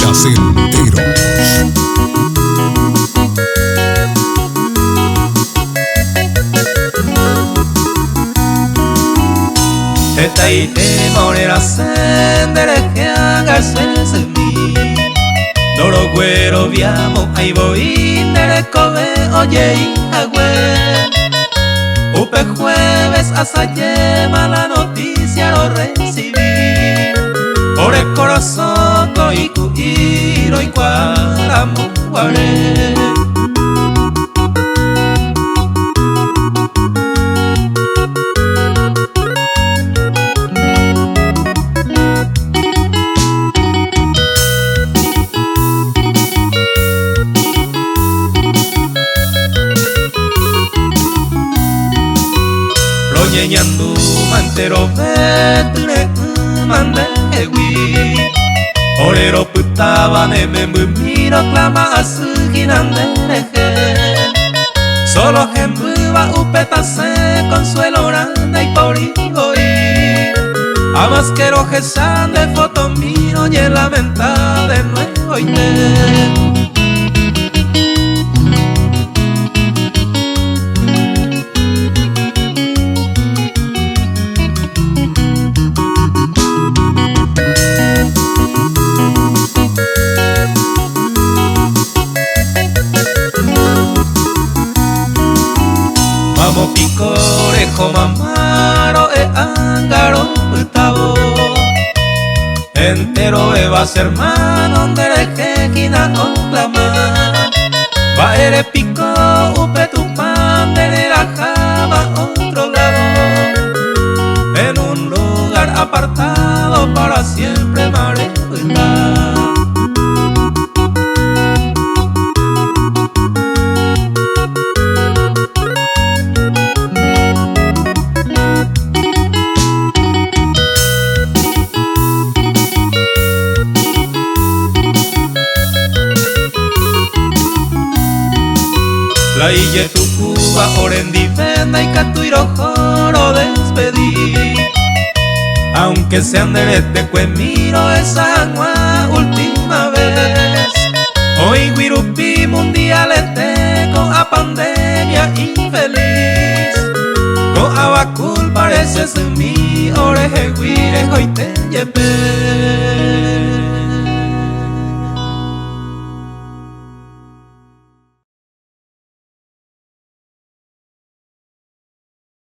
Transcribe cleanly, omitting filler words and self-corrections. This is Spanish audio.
Placenteros. Eta ite morera sendere che agarse mi Doro güero viamo ai voi nere come oye agüe Upe jueves hasta lleva la noticia lo recibí Por el corazón y cuiro y cuaramo guaré Ñeñandu mantero vetune mandewi Orero putaba neme mumiro clama asuginandereje Solo gembuba upetase consuelo grande y porigoi Amas quiero gesan de foto miro y el lamenta de nuevo y Mamo picorejo mamaro e angaro utavo Entero evas hermano dereje quina onclama Va ere pico upe tu pan denera jama otro lado En un lugar apartado para siempre mareuta La ille tu cuba orendi venda y catuiro joro despedí Aunque sean derete miro esa agua última vez Hoy guirupi mundialete con a pandemia infeliz Con abacul pareces mi oreje guire hoy te llevé